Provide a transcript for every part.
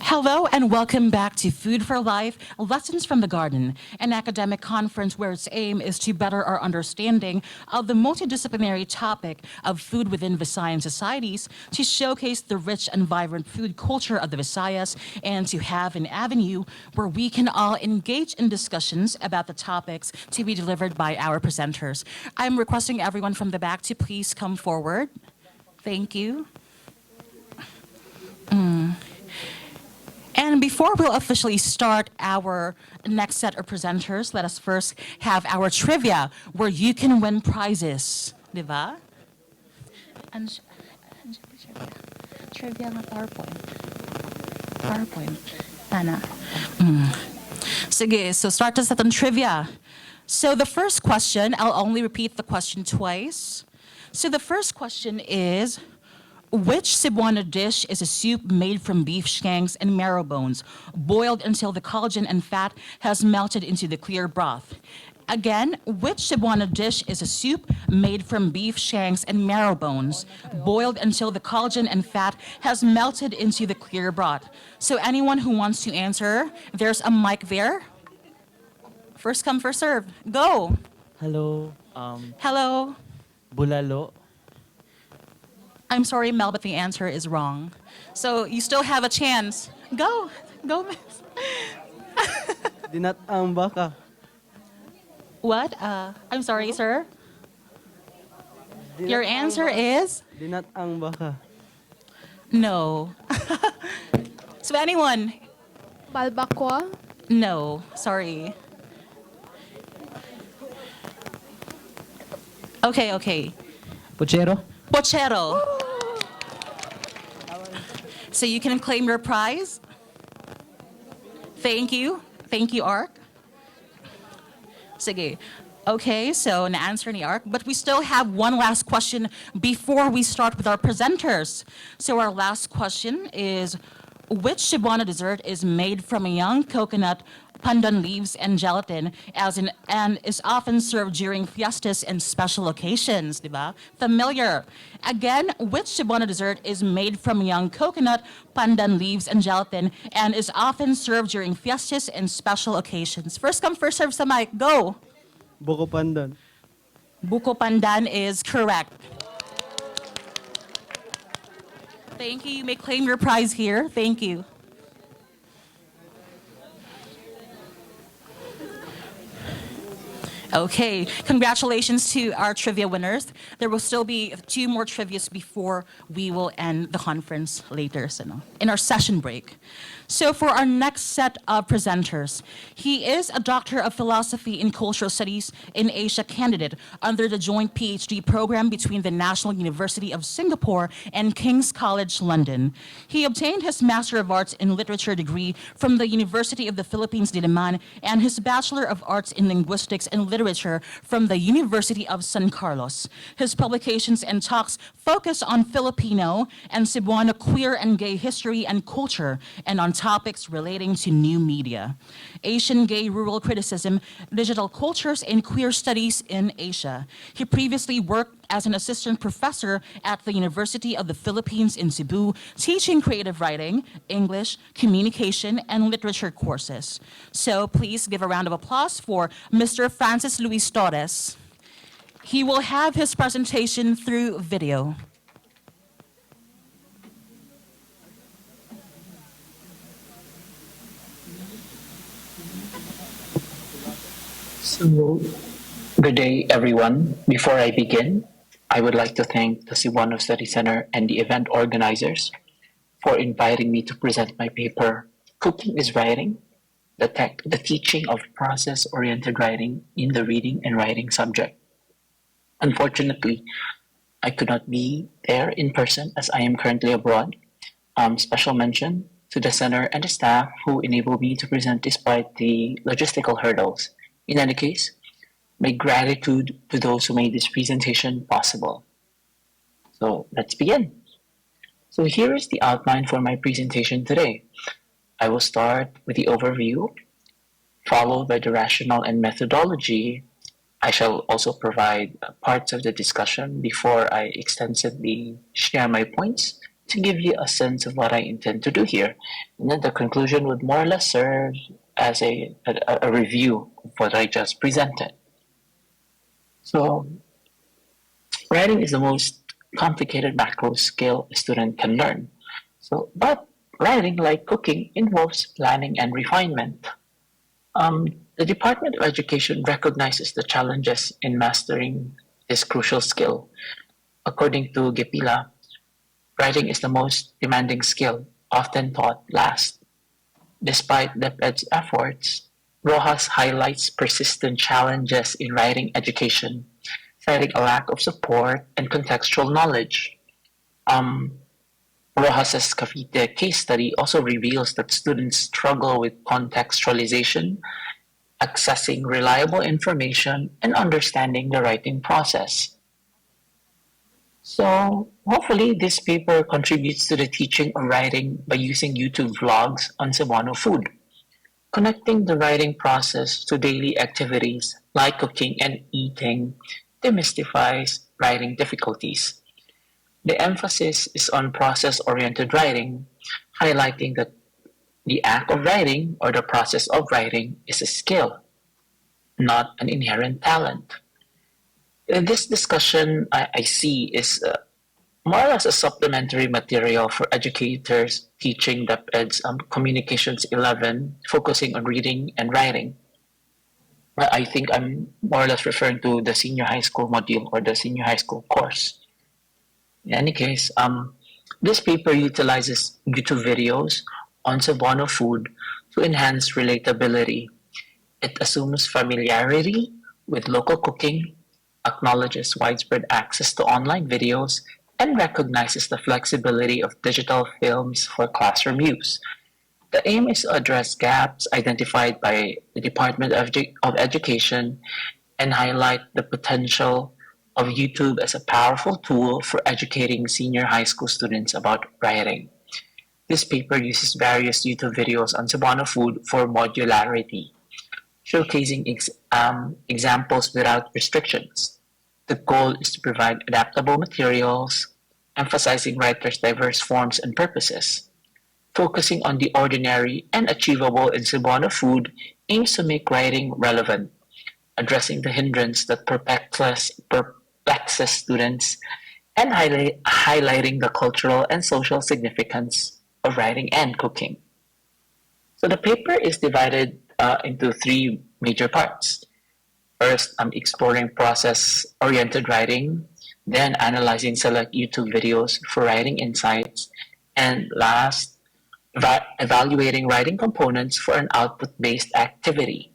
Hello and welcome back to Food for Life, Lessons from the Garden, an academic conference where its aim is to better our understanding of the multidisciplinary topic of food within Visayan societies, to showcase the rich and vibrant food culture of the Visayas, and to have an avenue where we can all engage in discussions about the topics to be delivered by our presenters. I'm requesting everyone from the back to please come forward. Thank you. And before we'll officially start our next set of presenters, let us first have our trivia, where you can win prizes. Diba? Trivia na PowerPoint. PowerPoint. Tana. Sige, so start us at ang trivia. So the first question, I'll only repeat the question twice. So the first question is, which Cebuano dish is a soup made from beef shanks and marrow bones, boiled until the collagen and fat has melted into the clear broth? Again, which Cebuano dish is a soup made from beef shanks and marrow bones, boiled until the collagen and fat has melted into the clear broth? So anyone who wants to answer, there's a mic there. First come, first serve. Go. Hello, Hello. bulalo. I'm sorry, Mel, but the answer is wrong. So you still have a chance. Go. Go, miss. Dinatang baka. What? I'm sorry, sir. Your answer is Dinatang baka. no. So anyone? Balbakwa? No. Sorry. Okay. Puchero. Pochero. So you can claim your prize. Thank you. Thank you, Ark. Sige. Okay, so na-answer ni Ark, but we still have one last question before we start with our presenters. So our last question is, which Cebuano dessert is made from a young coconut, pandan leaves, and gelatin, and is often served during fiestas and special occasions, diba? Familiar. Again, which Cebuano dessert is made from young coconut, pandan leaves, and gelatin, and is often served during fiestas and special occasions? First come, first serve sa mic. Go. Buko pandan. Buko pandan is correct. Thank you. You may claim your prize here. Thank you. Okay, congratulations to our trivia winners. There will still be two more trivias before we will end the conference later, so in our session break. So for our next set of presenters, he is a Doctor of Philosophy in Cultural Studies in Asia candidate under the joint PhD program between the National University of Singapore and King's College London. He obtained his Master of Arts in Literature degree from the University of the Philippines, Diliman, and his Bachelor of Arts in Linguistics and Literature from the University of San Carlos. His publications and talks focus on Filipino and Cebuano queer and gay history and culture, and on topics relating to new media, Asian gay rural criticism, digital cultures, and queer studies in Asia. He previously worked as an assistant professor at the University of the Philippines in Cebu, teaching creative writing, English, communication, and literature courses. So please give a round of applause for Mr. Francis Luis Torres. He will have his presentation through video. So, good day, everyone. Before I begin, I would like to thank the Cebuano Study Center and the event organizers for inviting me to present my paper, Cooking is Writing, the teaching of process-oriented writing in the reading and writing subject. Unfortunately, I could not be there in person as I am currently abroad. Special mention to the center and the staff who enabled me to present despite the logistical hurdles. In any case, my gratitude to those who made this presentation possible. So let's begin. So here is the outline for my presentation today. I will start with the overview, followed by the rationale and methodology. I shall also provide parts of the discussion before I extensively share my points to give you a sense of what I intend to do here. And then the conclusion would more or less serve as a review of what I just presented. So, writing is the most complicated macro skill a student can learn. So, but writing, like cooking, involves planning and refinement. The Department of Education recognizes the challenges in mastering this crucial skill. According to Gepila, writing is the most demanding skill, often taught last. Despite DepEd's efforts, Rojas highlights persistent challenges in writing education, citing a lack of support and contextual knowledge. Um, Rojas's Cavite case study also reveals that students struggle with contextualization, accessing reliable information, and understanding the writing process. So, hopefully, this paper contributes to the teaching of writing by using YouTube vlogs on Cebuano food, connecting the writing process to daily activities like cooking and eating demystifies writing difficulties. The emphasis is on process oriented writing, highlighting that the act of writing or the process of writing is a skill, not an inherent talent. This discussion I see is more or less a supplementary material for educators teaching DepEd's Communications 11, focusing on reading and writing. I think I'm more or less referring to the senior high school module or the senior high school course. In any case, this paper utilizes YouTube videos on Cebuano food to enhance relatability. It assumes familiarity with local cooking, acknowledges widespread access to online videos, and recognizes the flexibility of digital films for classroom use. The aim is to address gaps identified by the Department of Education and highlight the potential of YouTube as a powerful tool for educating senior high school students about writing. This paper uses various YouTube videos on Cebuano food for modularity, showcasing examples without restrictions. The goal is to provide adaptable materials, emphasizing writers' diverse forms and purposes. Focusing on the ordinary and achievable in Cebuano food aims to make writing relevant, addressing the hindrance that perplexes students and highlighting the cultural and social significance of writing and cooking. So the paper is divided into three major parts. First, I'm exploring process-oriented writing, then analyzing select YouTube videos for writing insights, and last, evaluating writing components for an output-based activity.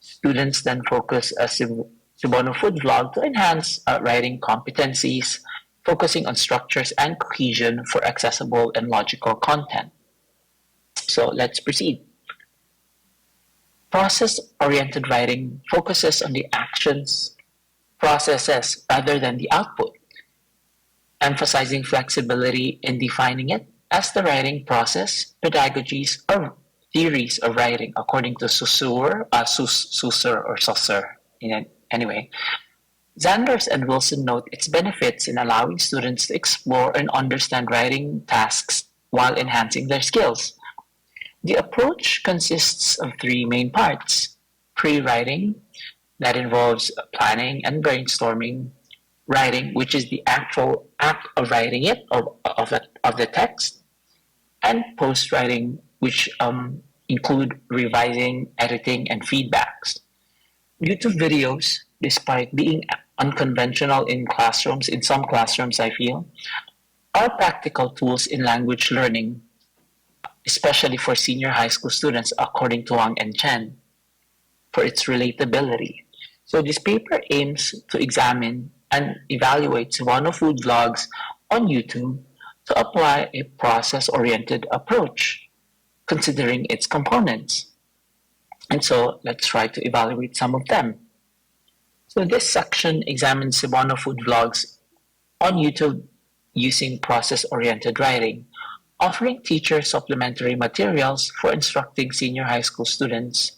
Students then focus a Cebuano food vlog to enhance writing competencies, focusing on structures and cohesion for accessible and logical content. So let's proceed. Process-oriented writing focuses on the actions, processes, rather than the output, emphasizing flexibility in defining it as the writing process, pedagogies, or theories of writing, according to Saussure or Saussure. Anyway, Zanders and Wilson note its benefits in allowing students to explore and understand writing tasks while enhancing their skills. The approach consists of three main parts: pre-writing, that involves planning and brainstorming; writing, which is the actual act of writing it, of the text; and post-writing, which include revising, editing, and feedbacks. YouTube videos, despite being unconventional in some classrooms, I feel, are practical tools in language learning, especially for senior high school students, according to Wang and Chen, for its relatability. So this paper aims to examine and evaluate Cebuano food vlogs on YouTube to apply a process-oriented approach, considering its components. And so let's try to evaluate some of them. So this section examines Cebuano food vlogs on YouTube using process-oriented writing, offering teachers supplementary materials for instructing senior high school students.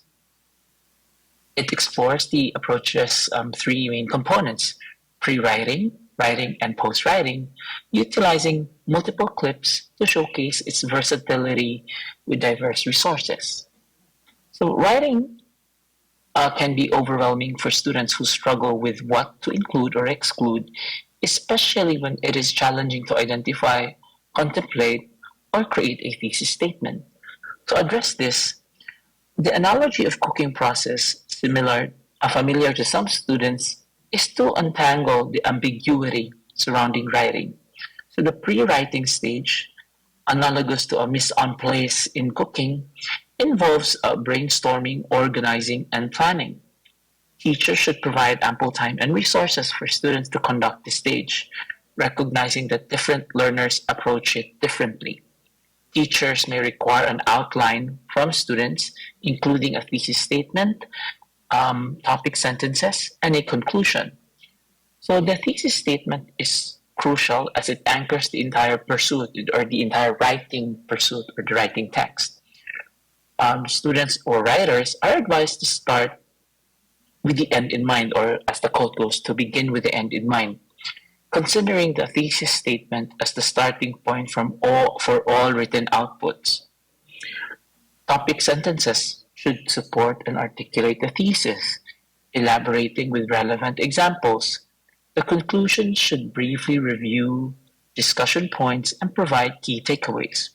It explores the approach's three main components: pre-writing, writing, and post writing, utilizing multiple clips to showcase its versatility with diverse resources. So, writing can be overwhelming for students who struggle with what to include or exclude, especially when it is challenging to identify, contemplate, or create a thesis statement. To address this, the analogy of cooking process, familiar to some students, is to untangle the ambiguity surrounding writing. So the pre-writing stage, analogous to a mise en place in cooking, involves brainstorming, organizing, and planning. Teachers should provide ample time and resources for students to conduct the stage, recognizing that different learners approach it differently. Teachers may require an outline from students, including a thesis statement, topic sentences, and a conclusion. So the thesis statement is crucial as it anchors the entire pursuit or the entire writing pursuit or the writing text. Students or writers are advised to start with the end in mind, or as the quote goes, to begin with the end in mind, considering the thesis statement as the starting point for all written outputs. Topic sentences should support and articulate the thesis, elaborating with relevant examples. The conclusion should briefly review discussion points and provide key takeaways.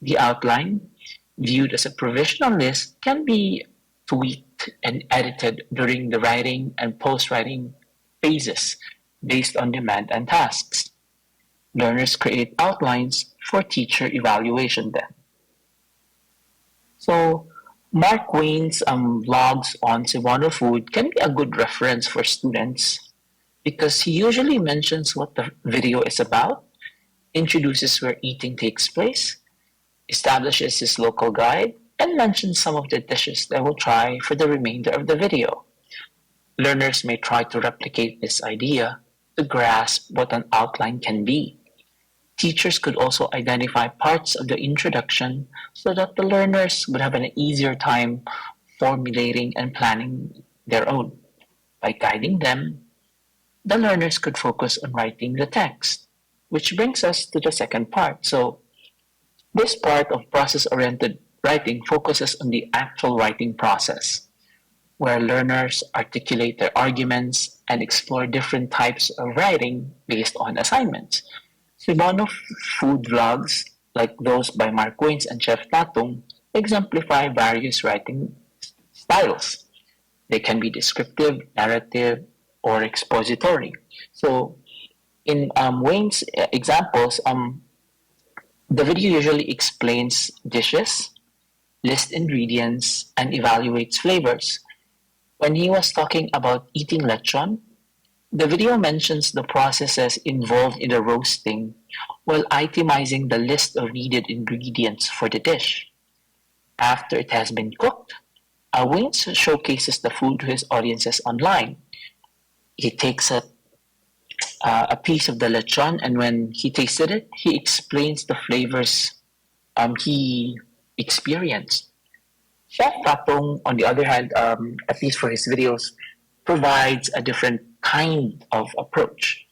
The outline, viewed as a provisional list, can be tweaked and edited during the writing and post writing phases based on demand and tasks. Learners create outlines for teacher evaluation then. So, Mark Wayne's vlogs on Cebuano food can be a good reference for students because he usually mentions what the video is about, introduces where eating takes place, establishes his local guide, and mentions some of the dishes they will try for the remainder of the video. Learners may try to replicate this idea to grasp what an outline can be. Teachers could also identify parts of the introduction so that the learners would have an easier time formulating and planning their own. By guiding them, the learners could focus on writing the text, which brings us to the second part. So, this part of process oriented writing focuses on the actual writing process, where learners articulate their arguments and explore different types of writing based on assignments. Cebuano food vlogs, like those by Mark Waynes and Chef Tatong, exemplify various writing styles. They can be descriptive, narrative, or expository. So, in Wayne's examples, the video usually explains dishes, lists ingredients, and evaluates flavors. When he was talking about eating lechon, the video mentions the processes involved in the roasting while itemizing the list of needed ingredients for the dish. After it has been cooked, Wayne showcases the food to his audiences online. He takes a piece of the lechon, and when he tasted it, he explains the flavors he experienced. Chef Tapong, on the other hand, at least for his videos, provides a different kind of approach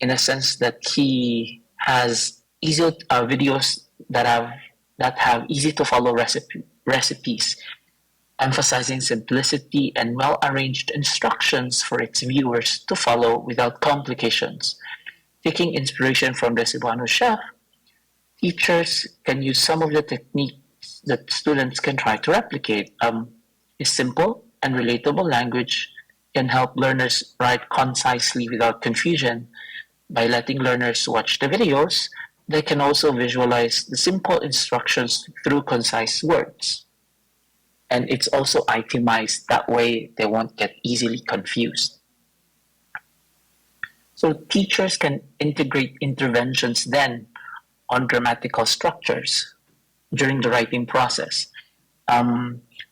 in a sense that he has easy videos that have easy to follow recipes, emphasizing simplicity and well arranged instructions for its viewers to follow without complications. Taking inspiration from the Cebuano chef, teachers can use some of the techniques that students can try to replicate. His simple and relatable language can help learners write concisely without confusion. By letting learners watch the videos, they can also visualize the simple instructions through concise words. And it's also itemized, that way they won't get easily confused. So teachers can integrate interventions then on grammatical structures during the writing process,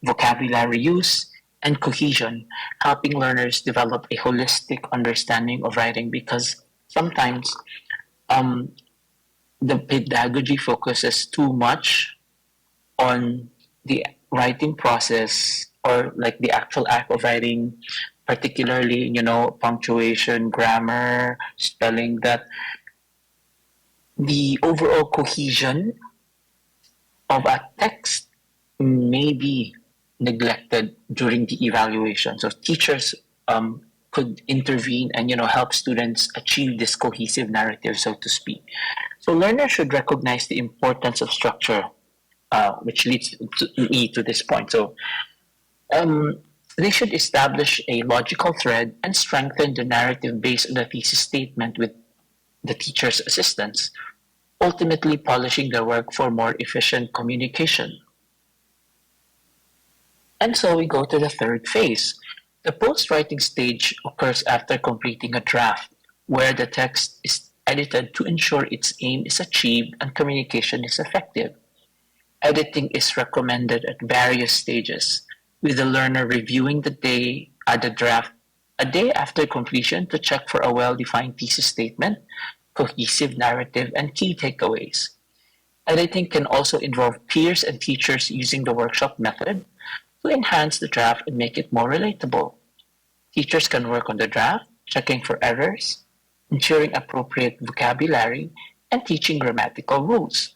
vocabulary use, and cohesion, helping learners develop a holistic understanding of writing because sometimes the pedagogy focuses too much on the writing process or like the actual act of writing, particularly, punctuation, grammar, spelling, that the overall cohesion of a text may be neglected during the evaluation. So teachers could intervene and help students achieve this cohesive narrative, so to speak. So learners should recognize the importance of structure, which leads me to this point. So um, they should establish a logical thread and strengthen the narrative based on the thesis statement with the teacher's assistance, ultimately polishing their work for more efficient communication. And so we go to the third phase. The post-writing stage occurs after completing a draft, where the text is edited to ensure its aim is achieved and communication is effective. Editing is recommended at various stages, with the learner reviewing the draft a day after completion to check for a well-defined thesis statement, cohesive narrative, and key takeaways. Editing can also involve peers and teachers using the workshop method to enhance the draft and make it more relatable. Teachers can work on the draft, checking for errors, ensuring appropriate vocabulary, and teaching grammatical rules.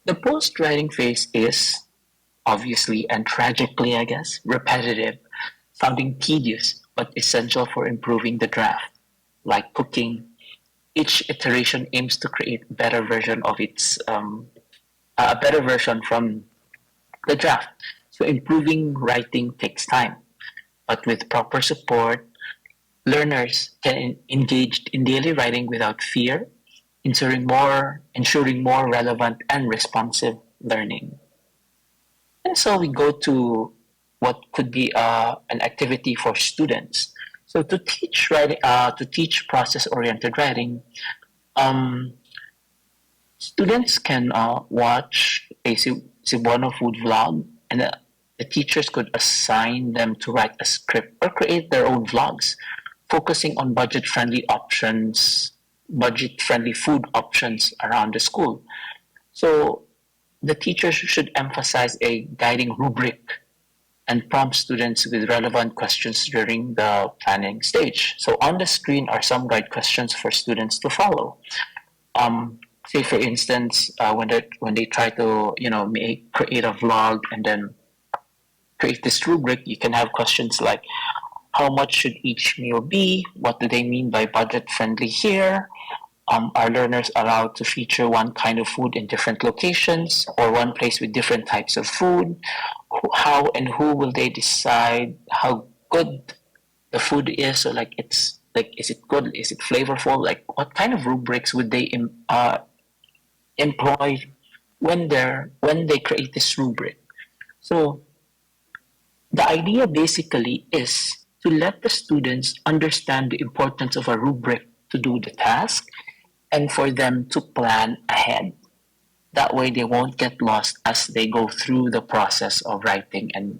The post writing phase is, obviously and tragically, I guess, repetitive, sounding tedious, but essential for improving the draft. Like cooking, each iteration aims to create a better version from the draft. So improving writing takes time, but with proper support, learners can engage in daily writing without fear, ensuring more relevant and responsive learning. And so we go to what could be an activity for students. So to teach process-oriented writing, um, students can watch a Cebuano food vlog, and the teachers could assign them to write a script or create their own vlogs, focusing on budget-friendly food options around the school. So the teachers should emphasize a guiding rubric and prompt students with relevant questions during the planning stage. So on the screen are some guide questions for students to follow. Say for instance, when they try to create a vlog and then create this rubric, you can have questions like, how much should each meal be? What do they mean by budget friendly here? Are learners allowed to feature one kind of food in different locations or one place with different types of food? How and who will they decide how good the food is? So like, it's like, is it good? Is it flavorful? Like, what kind of rubrics would they employ when they create this rubric? So the idea basically is to let the students understand the importance of a rubric to do the task and for them to plan ahead. That way they won't get lost as they go through the process of writing and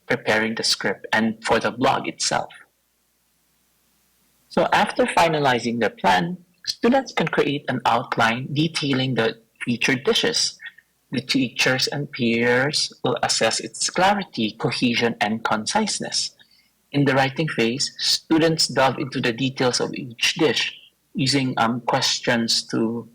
preparing the script and for the blog itself. So after finalizing their plan, students can create an outline detailing the featured dishes. The teachers and peers will assess its clarity, cohesion, and conciseness. In the writing phase, students delve into the details of each dish using questions to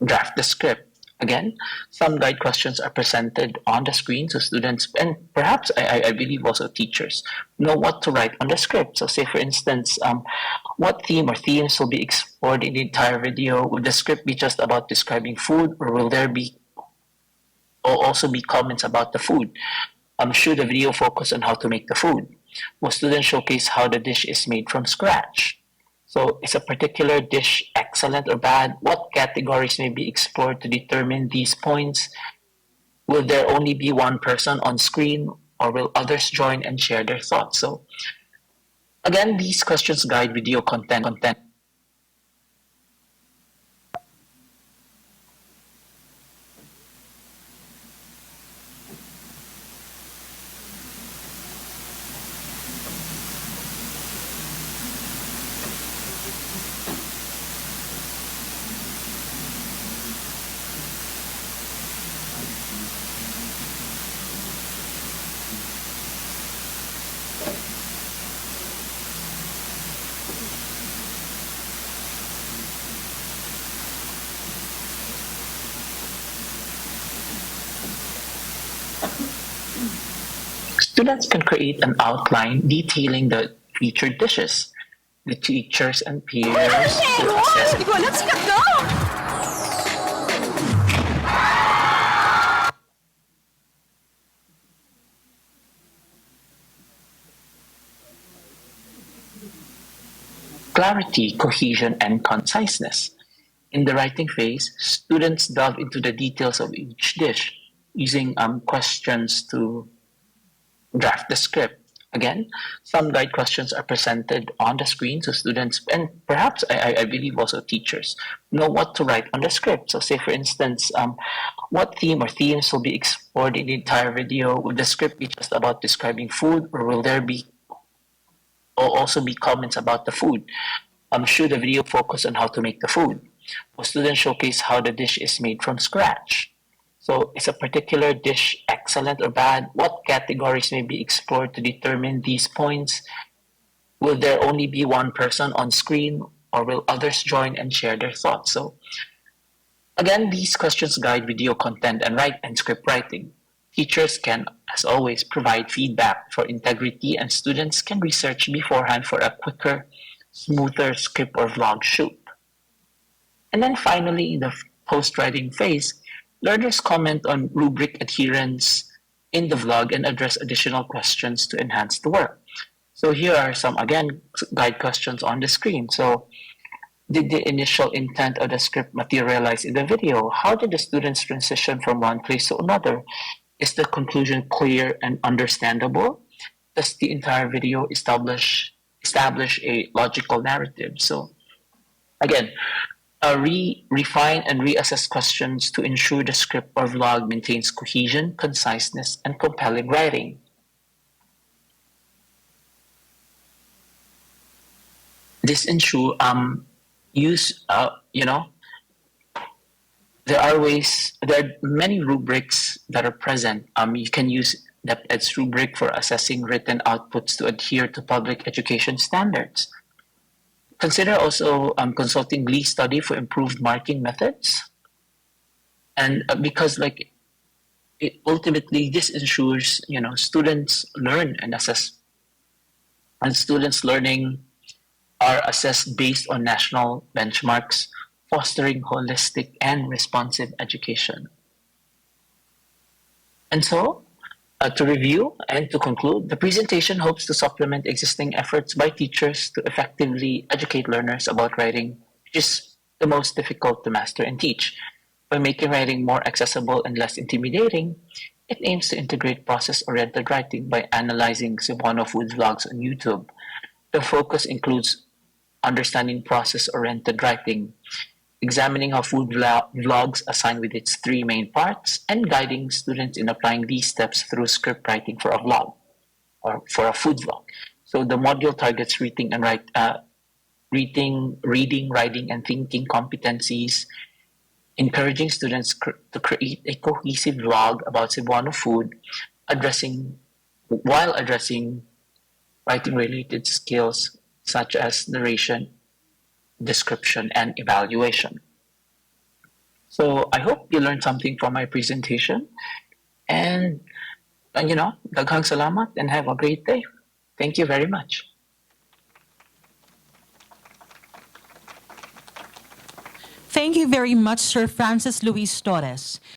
draft the script. Again, some guide questions are presented on the screen so students and perhaps I believe also teachers know what to write on the script. So say for instance, what theme or themes will be explored in the entire video? Will the script be just about describing food or will there be also be comments about the food? Should the video focus on how to make the food? Will students showcase how the dish is made from scratch? So is a particular dish excellent or bad? What categories may be explored to determine these points? Will there only be one person on screen or will others join and share their thoughts? So again, these questions guide video content. Students can create an outline detailing the featured dishes. The teachers and peers will assess Let's go! clarity, cohesion, and conciseness. In the writing phase, students delve into the details of each dish using questions to draft the script. Again, some guide questions are presented on the screen so students and perhaps I believe also teachers know what to write on the script. So, say for instance, what theme or themes will be explored in the entire video? Will the script be just about describing food, or will there be or also be comments about the food? Should the video focus on how to make the food? Will students showcase how the dish is made from scratch? So, is a particular dish excellent or bad? What categories may be explored to determine these points? Will there only be one person on screen, or will others join and share their thoughts? So, again, these questions guide video content and script writing. Teachers can, as always, provide feedback for integrity, and students can research beforehand for a quicker, smoother script or vlog shoot. And then finally, in the post-writing phase, learners comment on rubric adherence in the vlog and address additional questions to enhance the work. So here are some, again, guide questions on the screen. So, did the initial intent of the script materialize in the video? How did the students transition from one place to another? Is the conclusion clear and understandable? Does the entire video establish a logical narrative? So again, refine and reassess questions to ensure the script or vlog maintains cohesion, conciseness, and compelling writing. This ensure use there are many rubrics that are present. You can use the EDS rubric for assessing written outputs to adhere to public education standards. Consider also consulting Glee study for improved marking methods. And because ultimately this ensures, students learn and assess, and students learning are assessed based on national benchmarks, fostering holistic and responsive education. And so, to review and to conclude, the presentation hopes to supplement existing efforts by teachers to effectively educate learners about writing, which is the most difficult to master and teach. By making writing more accessible and less intimidating, it aims to integrate process-oriented writing by analyzing Cebuano food vlogs on YouTube. The focus includes understanding process-oriented writing, examining how food vlogs assign with its three main parts, and guiding students in applying these steps through script writing for a vlog or for a food vlog. So the module targets reading, writing, and thinking competencies, encouraging students to create a cohesive vlog about Cebuano food, while addressing writing-related skills such as narration, description, and evaluation. So I hope you learned something from my presentation. And daghang salamat and have a great day. Thank you very much. Thank you very much, Sir Francis Luis Torres.